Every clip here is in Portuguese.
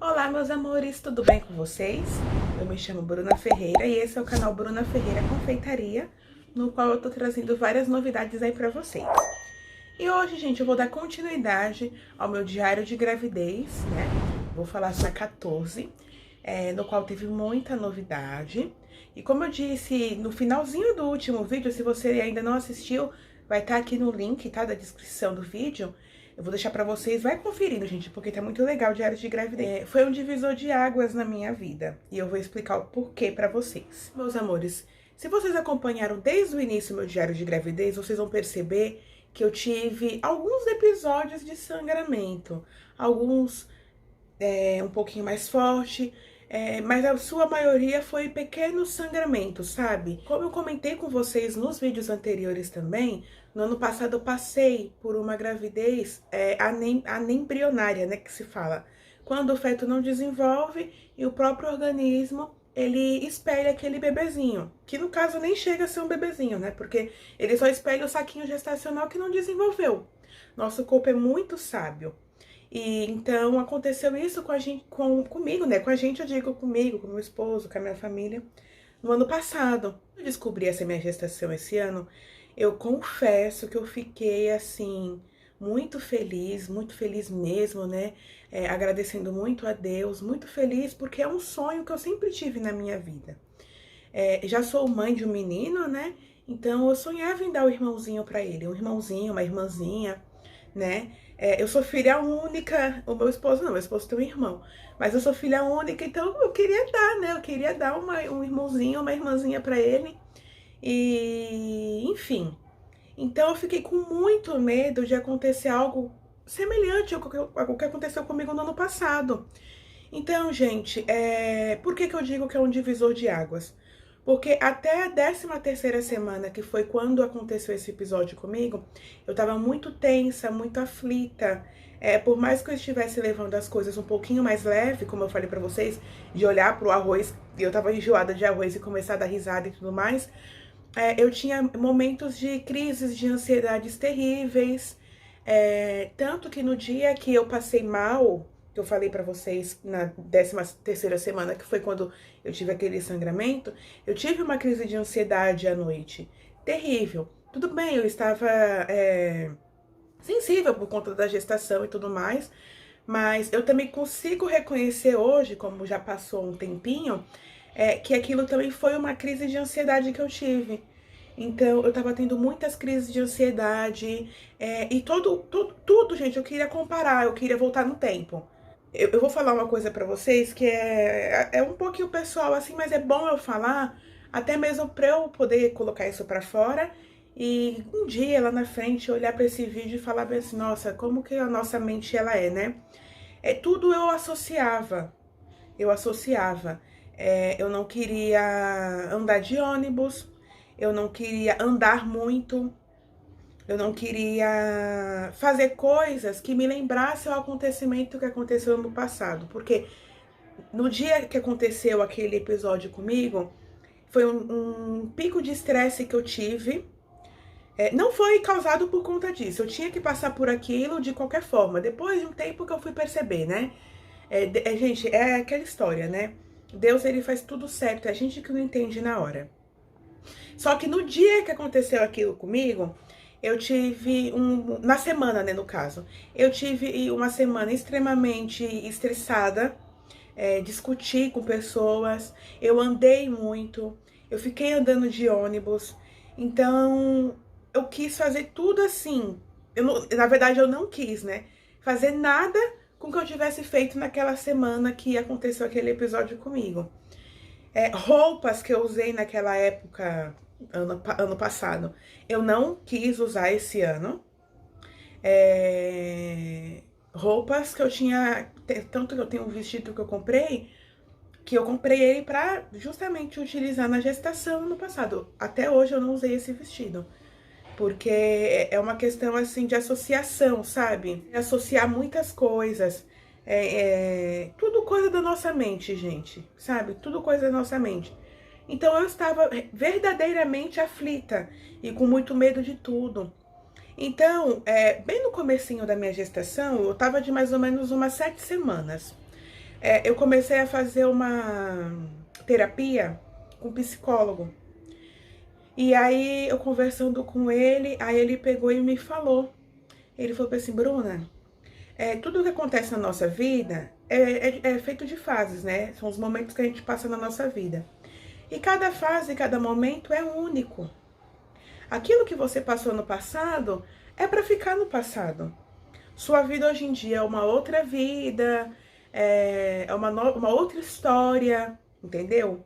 Olá, meus amores, tudo bem com vocês? Eu me chamo Bruna Ferreira e esse é o canal Bruna Ferreira Confeitaria, no qual eu tô trazendo várias novidades aí pra vocês. E hoje, gente, eu vou dar continuidade ao meu diário de gravidez, né? Vou falar sobre a 14, no qual teve muita novidade. E como eu disse no finalzinho do último vídeo, se você ainda não assistiu, vai estar aqui no link, tá? Da descrição do vídeo. Eu vou deixar pra vocês, vai conferindo, gente, porque tá muito legal o diário de gravidez. Foi um divisor de águas na minha vida, e eu vou explicar o porquê pra vocês. Meus amores, se vocês acompanharam desde o início meu diário de gravidez, vocês vão perceber que eu tive alguns episódios de sangramento, alguns um pouquinho mais forte, mas a sua maioria foi pequenos sangramentos, sabe? Como eu comentei com vocês nos vídeos anteriores também, no ano passado eu passei por uma gravidez anembrionária, né, que se fala. Quando o feto não desenvolve e o próprio organismo, ele espelha aquele bebezinho, que no caso nem chega a ser um bebezinho, né, porque ele só espelha o saquinho gestacional que não desenvolveu. Nosso corpo é muito sábio. E então aconteceu isso com a gente, comigo, né? Com a gente, eu digo comigo, com meu esposo, com a minha família, no ano passado. Eu descobri essa minha gestação esse ano. Eu confesso que eu fiquei assim muito feliz mesmo, né? Agradecendo muito a Deus, muito feliz, porque é um sonho que eu sempre tive na minha vida. Já sou mãe de um menino, né? Então eu sonhava em dar o irmãozinho pra ele, um irmãozinho, uma irmãzinha, né? Eu sou filha única, o meu esposo não, meu esposo tem um irmão, mas eu sou filha única, então eu queria dar, né? Eu queria dar um irmãozinho, uma irmãzinha pra ele, e enfim. Então eu fiquei com muito medo de acontecer algo semelhante ao que aconteceu comigo no ano passado. Então, gente, por que que eu digo que é um divisor de águas? Porque até a 13ª semana, que foi quando aconteceu esse episódio comigo, eu tava muito tensa, muito aflita. Por mais que eu estivesse levando as coisas um pouquinho mais leve, como eu falei pra vocês, de olhar pro arroz, e eu tava enjoada de arroz e começar a dar risada e tudo mais, eu tinha momentos de crises de ansiedades terríveis. Tanto que no dia que eu passei mal, que eu falei pra vocês na 13ª semana, que foi quando eu tive aquele sangramento, eu tive uma crise de ansiedade à noite. Terrível. Tudo bem, eu estava sensível por conta da gestação e tudo mais, mas eu também consigo reconhecer hoje, como já passou um tempinho, que aquilo também foi uma crise de ansiedade que eu tive. Então, eu tava tendo muitas crises de ansiedade, e tudo, gente, eu queria comparar, eu queria voltar no tempo. Eu vou falar uma coisa pra vocês que é um pouquinho pessoal, assim, mas é bom eu falar, até mesmo pra eu poder colocar isso pra fora, e um dia, lá na frente, olhar pra esse vídeo e falar bem assim, nossa, como que a nossa mente, ela né? Tudo eu associava. Eu não queria andar de ônibus, eu não queria andar muito, eu não queria fazer coisas que me lembrassem o acontecimento que aconteceu no passado. Porque no dia que aconteceu aquele episódio comigo, foi um pico de estresse que eu tive. Não foi causado por conta disso, eu tinha que passar por aquilo de qualquer forma. Depois de um tempo que eu fui perceber, né? Gente, é aquela história, né? Deus, ele faz tudo certo, é a gente que não entende na hora. Só que no dia que aconteceu aquilo comigo, eu tive na semana, né, no caso, eu tive uma semana extremamente estressada, discuti com pessoas, eu andei muito, eu fiquei andando de ônibus, então eu quis fazer tudo assim. Na verdade, eu não quis, né, fazer nada com o que eu tivesse feito naquela semana que aconteceu aquele episódio comigo. Roupas que eu usei naquela época, ano passado, eu não quis usar esse ano. Roupas que eu tinha, tanto que eu tenho um vestido que eu comprei ele pra justamente utilizar na gestação no passado. Até hoje eu não usei esse vestido. Porque é uma questão, assim, de associação, sabe? Associar muitas coisas. Tudo coisa da nossa mente, gente, sabe? Tudo coisa da nossa mente. Então eu estava verdadeiramente aflita e com muito medo de tudo. Então, bem no comecinho da minha gestação, eu estava de mais ou menos umas 7 semanas. Eu comecei a fazer uma terapia com psicólogo. E aí, eu conversando com ele, aí ele pegou e me falou. Ele falou assim, Bruna, tudo que acontece na nossa vida é feito de fases, né? São os momentos que a gente passa na nossa vida. E cada fase, cada momento é único. Aquilo que você passou no passado é para ficar no passado. Sua vida hoje em dia é uma outra vida, uma outra história, entendeu?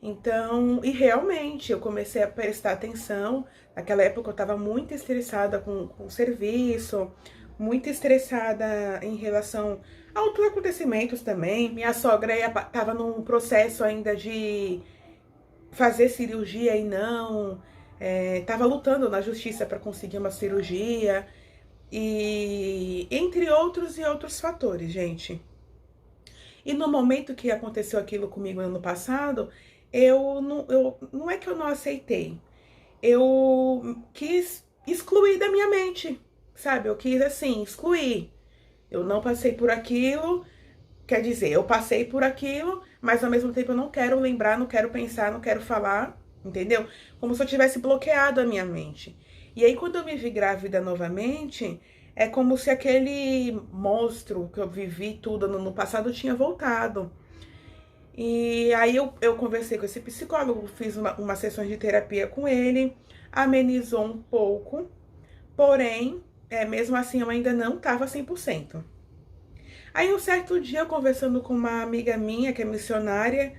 Então, e realmente eu comecei a prestar atenção. Naquela época eu estava muito estressada com o serviço, muito estressada em relação a outros acontecimentos também. Minha sogra estava num processo ainda de fazer cirurgia e não, estava lutando na justiça para conseguir uma cirurgia, e entre outros e outros fatores, gente. E no momento que aconteceu aquilo comigo no ano passado, não é que eu não aceitei, eu quis excluir da minha mente, sabe? Eu quis, assim, excluir. Eu não passei por aquilo, quer dizer, eu passei por aquilo, mas ao mesmo tempo eu não quero lembrar, não quero pensar, não quero falar, entendeu? Como se eu tivesse bloqueado a minha mente. E aí, quando eu me vi grávida novamente, é como se aquele monstro que eu vivi tudo no passado tinha voltado. E aí eu conversei com esse psicólogo, fiz uma sessão de terapia com ele, amenizou um pouco, porém, mesmo assim eu ainda não estava 100%. Aí um certo dia, eu conversando com uma amiga minha, que é missionária,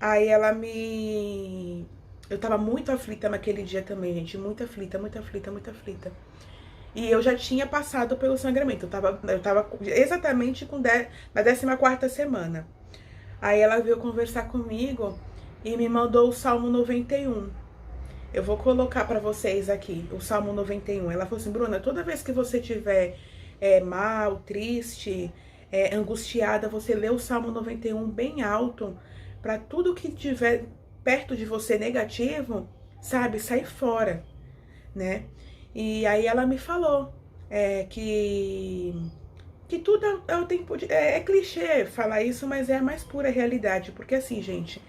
aí ela me... Eu tava muito aflita naquele dia também, gente, muito aflita, muito aflita, muito aflita. E eu já tinha passado pelo sangramento, eu tava exatamente na 14ª semana. Aí ela veio conversar comigo e me mandou o Salmo 91. Eu vou colocar pra vocês aqui, o Salmo 91. Ela falou assim, Bruna, toda vez que você tiver mal, triste, angustiada, você lê o Salmo 91 bem alto, pra tudo que tiver perto de você negativo, sabe, sair fora, né? E aí ela me falou que tudo é o tempo de... É clichê falar isso, mas é a mais pura realidade. Porque assim, gente,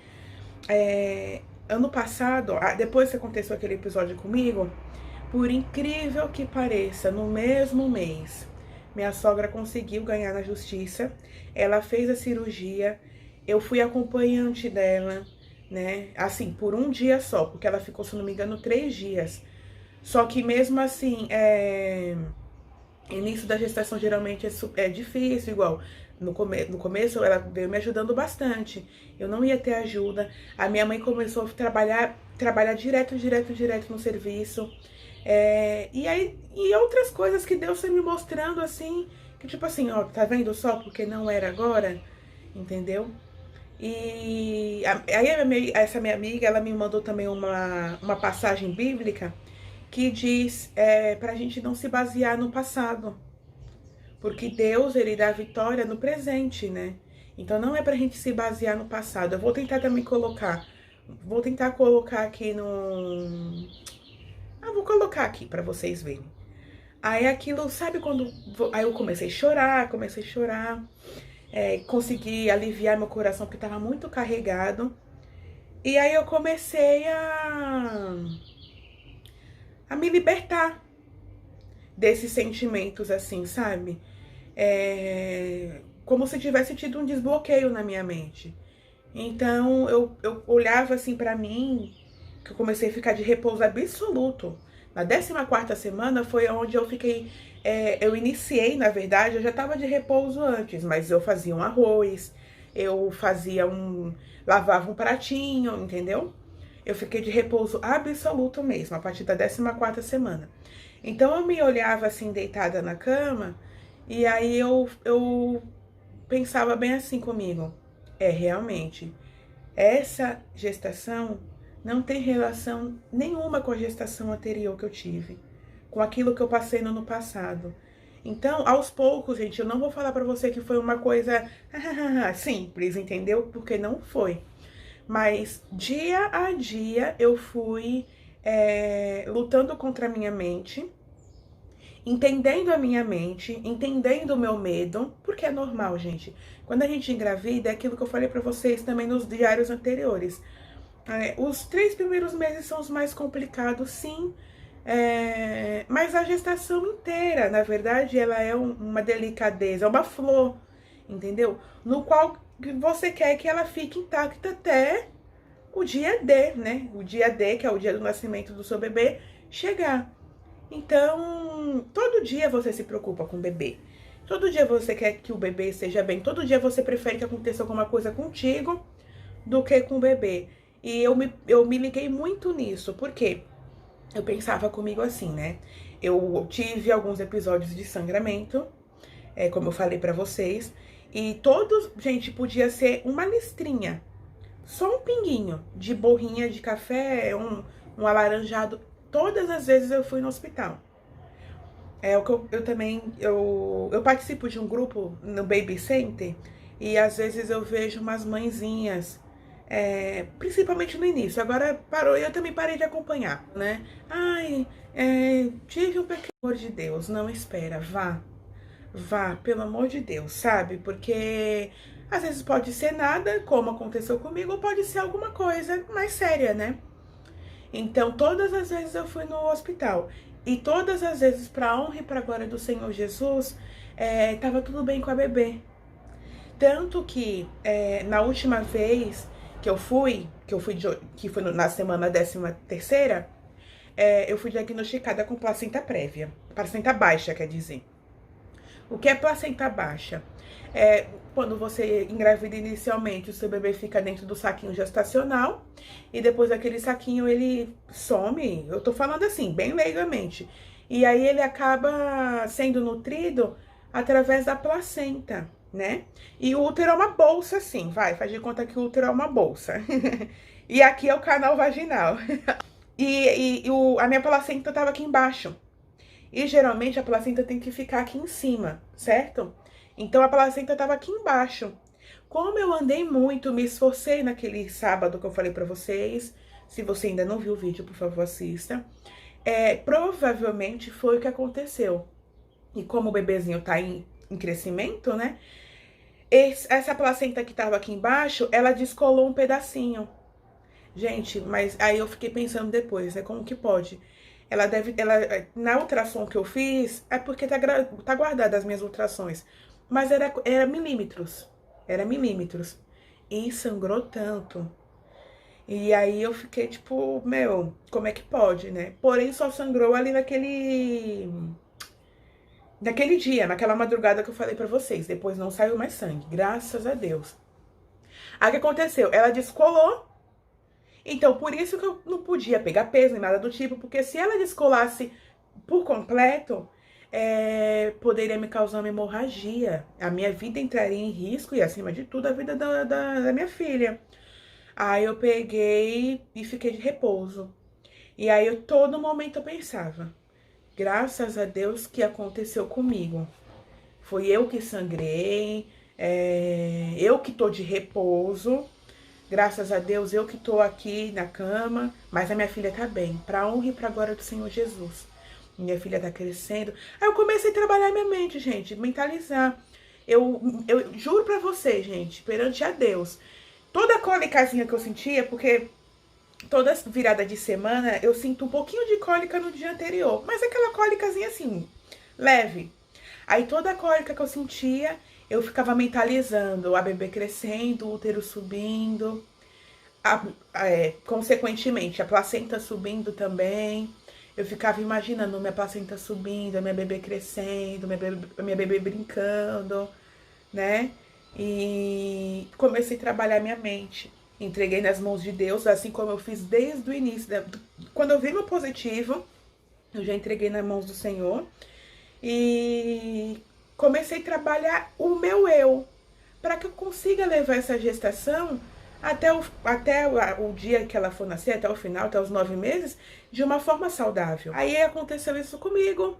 ano passado, depois que aconteceu aquele episódio comigo, por incrível que pareça, no mesmo mês, minha sogra conseguiu ganhar na justiça, ela fez a cirurgia, eu fui acompanhante dela, né? Assim, por um dia só, porque ela ficou, se não me engano, 3 dias. Só que mesmo assim, início da gestação geralmente é difícil, igual no começo ela veio me ajudando bastante. Eu não ia ter ajuda. A minha mãe começou a trabalhar direto no serviço. E outras coisas que Deus foi me mostrando assim, que tipo assim, ó, tá vendo só porque não era agora? Entendeu? E aí essa minha amiga, ela me mandou também uma passagem bíblica que diz pra gente não se basear no passado, porque Deus, ele dá vitória no presente, né? Então não é pra gente se basear no passado. Eu vou tentar também colocar, aqui no... vou colocar aqui pra vocês verem. Aí aquilo, sabe quando... Aí eu comecei a chorar, consegui aliviar meu coração, porque tava muito carregado. E aí eu comecei a me libertar desses sentimentos, assim, sabe? Como se tivesse tido um desbloqueio na minha mente. Então, eu olhava assim pra mim, que eu comecei a ficar de repouso absoluto. Na 14ª semana foi onde eu fiquei... eu iniciei, na verdade, eu já tava de repouso antes, mas eu fazia um arroz, eu fazia lavava um pratinho, entendeu? Eu fiquei de repouso absoluto mesmo, a partir da 14ª semana. Então, eu me olhava assim, deitada na cama, e aí eu pensava bem assim comigo. Realmente, essa gestação não tem relação nenhuma com a gestação anterior que eu tive, com aquilo que eu passei no ano passado. Então, aos poucos, gente, eu não vou falar pra você que foi uma coisa simples, entendeu? Porque não foi. Mas dia a dia eu fui lutando contra a minha mente entendendo a minha mente, entendendo o meu medo, porque é normal, gente. Quando a gente engravida, é aquilo que eu falei pra vocês também nos diários anteriores. Os 3 primeiros meses são os mais complicados, sim. Mas a gestação inteira, na verdade, ela é uma delicadeza, é uma flor, entendeu? No qual você quer que ela fique intacta até o dia D, né? O dia D, que é o dia do nascimento do seu bebê, chegar. Então, todo dia você se preocupa com o bebê. Todo dia você quer que o bebê esteja bem. Todo dia você prefere que aconteça alguma coisa contigo do que com o bebê. E eu me liguei muito nisso, porque eu pensava comigo assim, né? Eu tive alguns episódios de sangramento, como eu falei pra vocês, e todos, gente, podia ser uma listrinha, só um pinguinho de borrinha de café, um alaranjado. Todas as vezes eu fui no hospital. O que eu também, eu participo de um grupo no Baby Center, e às vezes eu vejo umas mãezinhas, principalmente no início, agora parou e eu também parei de acompanhar, né? Ai, tive um pequeno amor de Deus, não espera, vá, pelo amor de Deus, sabe? Porque às vezes pode ser nada, como aconteceu comigo, ou pode ser alguma coisa mais séria, né? Então, todas as vezes eu fui no hospital. E todas as vezes, para honra e para glória do Senhor Jesus, tava tudo bem com a bebê. Tanto que na última vez que foi na semana 13ª, eu fui diagnosticada com placenta prévia. Placenta baixa, quer dizer. O que é placenta baixa? Quando você engravida inicialmente, o seu bebê fica dentro do saquinho gestacional e depois aquele saquinho ele some, eu tô falando assim, bem leigamente. E aí ele acaba sendo nutrido através da placenta, né? E o útero é uma bolsa, assim, faz de conta que o útero é uma bolsa. E aqui é o canal vaginal. A minha placenta tava aqui embaixo. E geralmente a placenta tem que ficar aqui em cima, certo? Então a placenta tava aqui embaixo. Como eu andei muito, me esforcei naquele sábado que eu falei pra vocês. Se você ainda não viu o vídeo, por favor, assista. Provavelmente foi o que aconteceu. E como o bebezinho tá em crescimento, né? Essa placenta que tava aqui embaixo, ela descolou um pedacinho. Gente, mas aí eu fiquei pensando depois, né? Como que pode? Na ultrassom que eu fiz, é porque tá guardada as minhas ultrassons, mas era milímetros, e sangrou tanto. E aí eu fiquei tipo, meu, como é que pode, né? Porém, só sangrou ali naquele dia, naquela madrugada que eu falei pra vocês. Depois não saiu mais sangue, graças a Deus. Aí o que aconteceu? Ela descolou. Então, por isso que eu não podia pegar peso nem nada do tipo, porque se ela descolasse por completo, poderia me causar uma hemorragia. A minha vida entraria em risco e, acima de tudo, a vida da minha filha. Aí eu peguei e fiquei de repouso. E aí, todo momento eu pensava, graças a Deus que aconteceu comigo. Foi eu que sangrei, eu que tô de repouso. Graças a Deus, eu que tô aqui na cama, mas a minha filha tá bem, pra honra e pra glória do Senhor Jesus. Minha filha tá crescendo. Aí eu comecei a trabalhar minha mente, gente, mentalizar. Eu juro pra vocês, gente, perante a Deus, toda a cólicazinha que eu sentia, porque toda virada de semana eu sinto um pouquinho de cólica no dia anterior, mas aquela cólicazinha assim, leve. Aí toda a cólica que eu sentia, eu ficava mentalizando a bebê crescendo, o útero subindo, consequentemente a placenta subindo também. Eu ficava imaginando minha placenta subindo, a minha bebê crescendo, a minha bebê brincando, né? E comecei a trabalhar minha mente. Entreguei nas mãos de Deus, assim como eu fiz desde o início. Quando eu vi meu positivo, eu já entreguei nas mãos do Senhor. E comecei a trabalhar o meu eu, para que eu consiga levar essa gestação até o dia que ela for nascer, até o final, até os 9 meses, de uma forma saudável. Aí aconteceu isso comigo,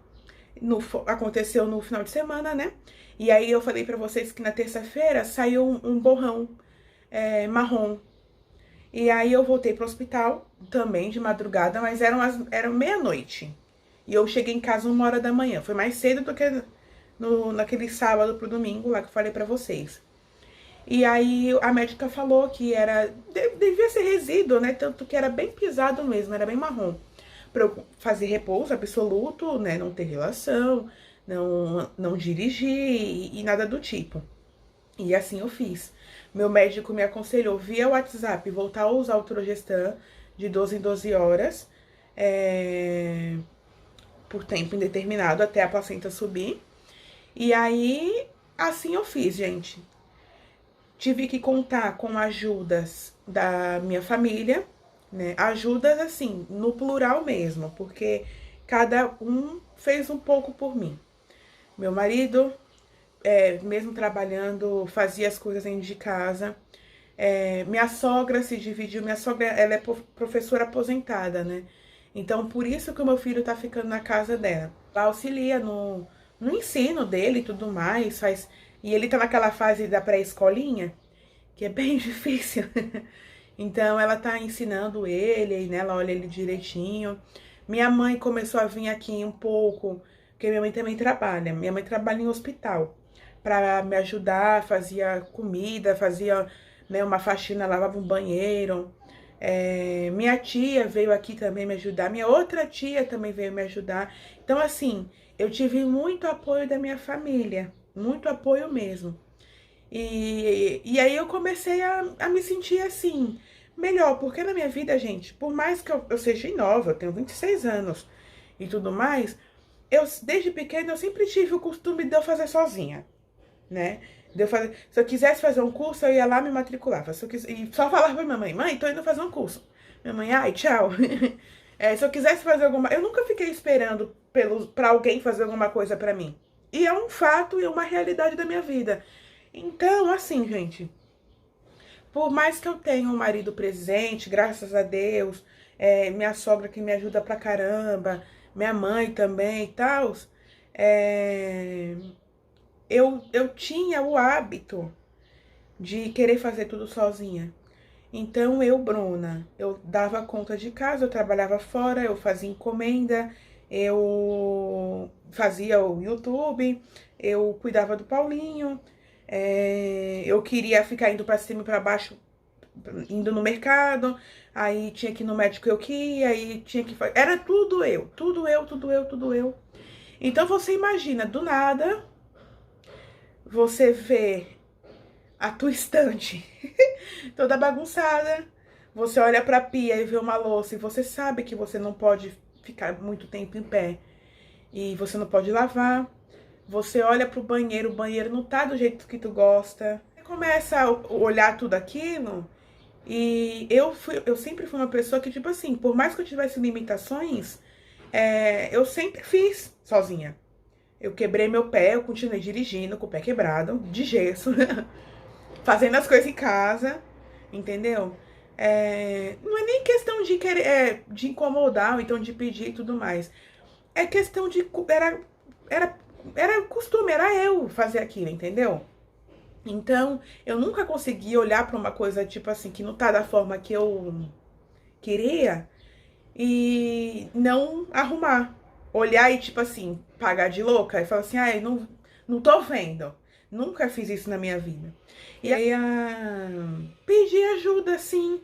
aconteceu no final de semana, né? E aí eu falei pra vocês que na terça-feira saiu um borrão marrom. E aí eu voltei pro hospital, também de madrugada, mas eram meia-noite. E eu cheguei em casa 1h da manhã. Foi mais cedo do que naquele sábado pro domingo lá que eu falei pra vocês. E aí a médica falou que devia ser resíduo, né? Tanto que era bem pisado mesmo, era bem marrom. Pra eu fazer repouso absoluto, né? Não ter relação, não dirigir e nada do tipo. E assim eu fiz. Meu médico me aconselhou via WhatsApp voltar a usar o Trogestan de 12 em 12 horas. Por tempo indeterminado até a placenta subir. E aí, assim eu fiz, gente. Tive que contar com ajudas da minha família, né? Ajudas, assim, no plural mesmo, porque cada um fez um pouco por mim. Meu marido, mesmo trabalhando, fazia as coisas dentro de casa. Minha sogra se dividiu. Minha sogra, ela é professora aposentada, né? Então, por isso que o meu filho tá ficando na casa dela. Ela auxilia no ensino dele e tudo mais, E ele tá naquela fase da pré-escolinha, que é bem difícil. Então, ela tá ensinando ele, né? Ela olha ele direitinho. Minha mãe começou a vir aqui um pouco, porque minha mãe também trabalha. Minha mãe trabalha em hospital, pra me ajudar, fazia comida, fazia, né, uma faxina, lavava um banheiro. Minha tia veio aqui também me ajudar, minha outra tia também veio me ajudar. Então, assim, eu tive muito apoio da minha família, muito apoio mesmo. E aí eu comecei a me sentir assim, melhor, porque na minha vida, gente, por mais que eu seja nova, eu tenho 26 anos e tudo mais, desde pequena eu sempre tive o costume de eu fazer sozinha, né? Se eu quisesse fazer um curso, eu ia lá, me matriculava. E só falava pra minha mãe, mãe, tô indo fazer um curso. Minha mãe, ai, tchau. Se eu quisesse fazer eu nunca fiquei esperando pra alguém fazer alguma coisa pra mim. E é um fato e uma realidade da minha vida. Então, assim, gente, por mais que eu tenha um marido presente, graças a Deus, minha sogra que me ajuda pra caramba, minha mãe também e tal, eu tinha o hábito de querer fazer tudo sozinha. Então, Bruna, eu dava conta de casa, eu trabalhava fora, eu fazia encomenda, eu fazia o YouTube, eu cuidava do Paulinho, eu queria ficar indo pra cima e pra baixo, indo no mercado, aí tinha que ir no médico eu que ia, aí tinha que fazer. Era tudo eu, tudo eu, tudo eu, tudo eu. Então, você imagina, do nada, você vê a tua estante toda bagunçada, você olha pra pia e vê uma louça e você sabe que você não pode ficar muito tempo em pé e você não pode lavar. Você olha pro banheiro, o banheiro não tá do jeito que tu gosta. Você começa a olhar tudo aquilo e eu sempre fui uma pessoa que, tipo assim, por mais que eu tivesse limitações, eu sempre fiz sozinha. Eu quebrei meu pé, eu continuei dirigindo com o pé quebrado, de gesso, fazendo as coisas em casa, entendeu? Não é nem questão de querer, de incomodar, ou então de pedir e tudo mais. É questão de... Era costume, era eu fazer aquilo, entendeu? Então, eu nunca consegui olhar pra uma coisa, tipo assim, que não tá da forma que eu queria e não arrumar. Olhar e, tipo assim, pagar de louca e falar assim, ai, não tô vendo. Nunca fiz isso na minha vida. E aí, pedir ajuda, sim.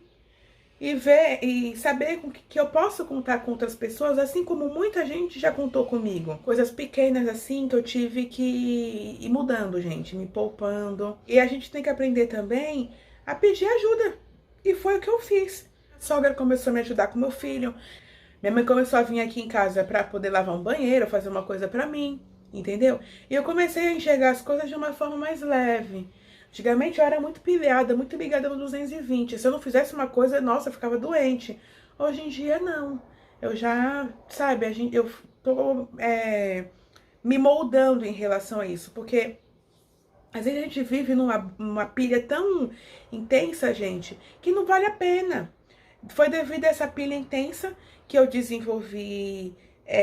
E ver e saber que eu posso contar com outras pessoas, assim como muita gente já contou comigo. Coisas pequenas assim que eu tive que ir mudando, gente, me poupando. E a gente tem que aprender também a pedir ajuda. E foi o que eu fiz. A sogra começou a me ajudar com meu filho. Minha mãe começou a vir aqui em casa pra poder lavar um banheiro, fazer uma coisa pra mim, entendeu? E eu comecei a enxergar as coisas de uma forma mais leve. Antigamente eu era muito pilhada, muito ligada no 220. Se eu não fizesse uma coisa, nossa, eu ficava doente. Hoje em dia, não. Eu já, sabe, eu tô me moldando em relação a isso. Porque às vezes a gente vive numa pilha tão intensa, gente, que não vale a pena. Foi devido a essa pilha intensa que eu desenvolvi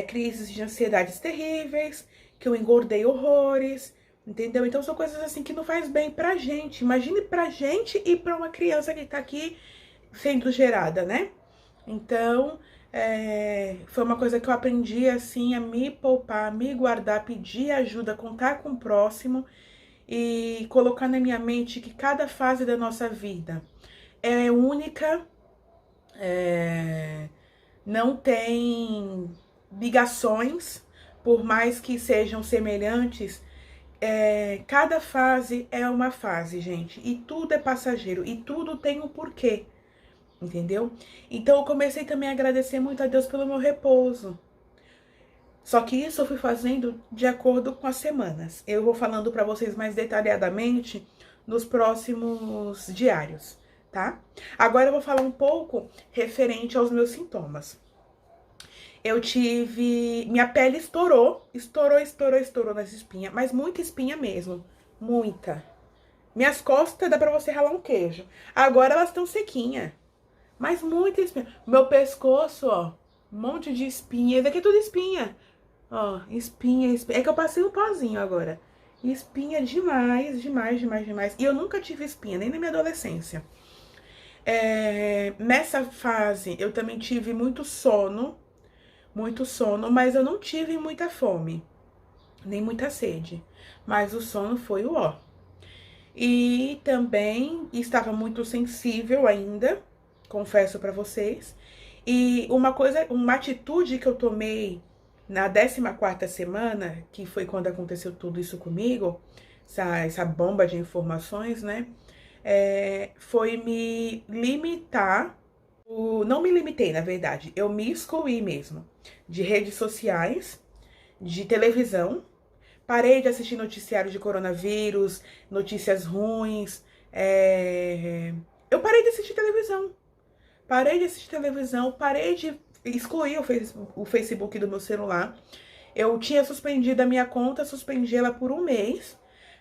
crises de ansiedades terríveis, que eu engordei horrores, entendeu? Então são coisas assim que não faz bem pra gente. Imagine pra gente e pra uma criança que tá aqui sendo gerada, né? Então, foi uma coisa que eu aprendi, assim, a me poupar, me guardar, pedir ajuda, contar com o próximo e colocar na minha mente que cada fase da nossa vida é única, não tem ligações, por mais que sejam semelhantes, cada fase é uma fase, gente, e tudo é passageiro, e tudo tem um porquê, entendeu? Então eu comecei também a agradecer muito a Deus pelo meu repouso. Só que isso eu fui fazendo de acordo com as semanas. Eu vou falando pra vocês mais detalhadamente nos próximos diários, tá? Agora eu vou falar um pouco referente aos meus sintomas. Eu tive... Minha pele estourou nas espinhas, mas muita espinha mesmo, muita. Minhas costas dá pra você ralar um queijo. Agora elas estão sequinhas, mas muita espinha. Meu pescoço, ó, um monte de espinha. Esse aqui é tudo espinha. Ó, espinha. É que eu passei um pozinho agora. Espinha demais. E eu nunca tive espinha, nem na minha adolescência. Nessa fase, eu também tive muito sono, mas eu não tive muita fome, nem muita sede. Mas o sono foi o ó. E também estava muito sensível ainda, confesso pra vocês. E uma atitude que eu tomei na 14ª semana, que foi quando aconteceu tudo isso comigo, essa bomba de informações, né? Foi me limitar, não me limitei, na verdade, eu me excluí mesmo de redes sociais, de televisão, parei de assistir noticiário de coronavírus, notícias ruins, eu parei de assistir televisão, parei de excluir o Facebook do meu celular. Eu tinha suspendido a minha conta, suspendi ela por um mês,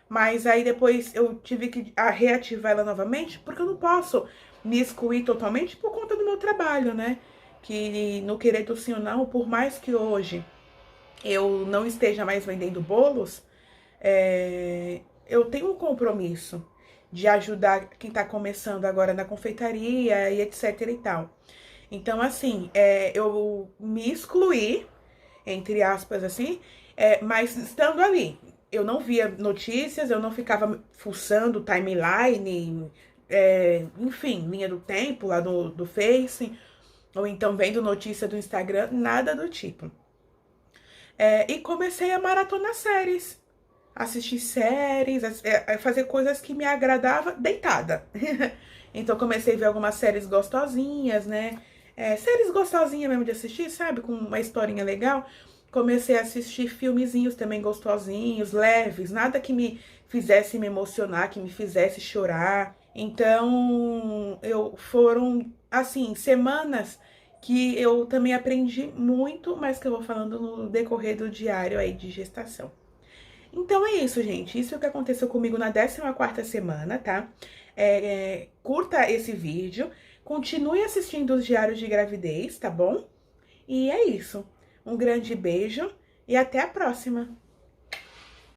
mas aí depois eu tive que reativar ela novamente, porque eu não posso me excluir totalmente por conta do meu trabalho, né? Que no querer sim ou não, por mais que hoje eu não esteja mais vendendo bolos, eu tenho um compromisso de ajudar quem tá começando agora na confeitaria e etc e tal. Então, assim, eu me excluí, entre aspas, assim, mas estando ali, eu não via notícias, eu não ficava fuçando timeline, enfim, linha do tempo lá do Face, ou então vendo notícia do Instagram, nada do tipo. E comecei a maratonar séries, assistir séries, fazer coisas que me agradavam deitada. Então comecei a ver algumas séries gostosinhas, né? Séries gostosinhas mesmo de assistir, sabe? Com uma historinha legal. Comecei a assistir filmezinhos também gostosinhos, leves, nada que me fizesse me emocionar, que me fizesse chorar. Então, foram, assim, semanas que eu também aprendi muito, mas que eu vou falando no decorrer do diário aí de gestação. Então é isso, gente. Isso é o que aconteceu comigo na 14ª semana, tá? Curta esse vídeo, continue assistindo os diários de gravidez, tá bom? E é isso. Um grande beijo e até a próxima!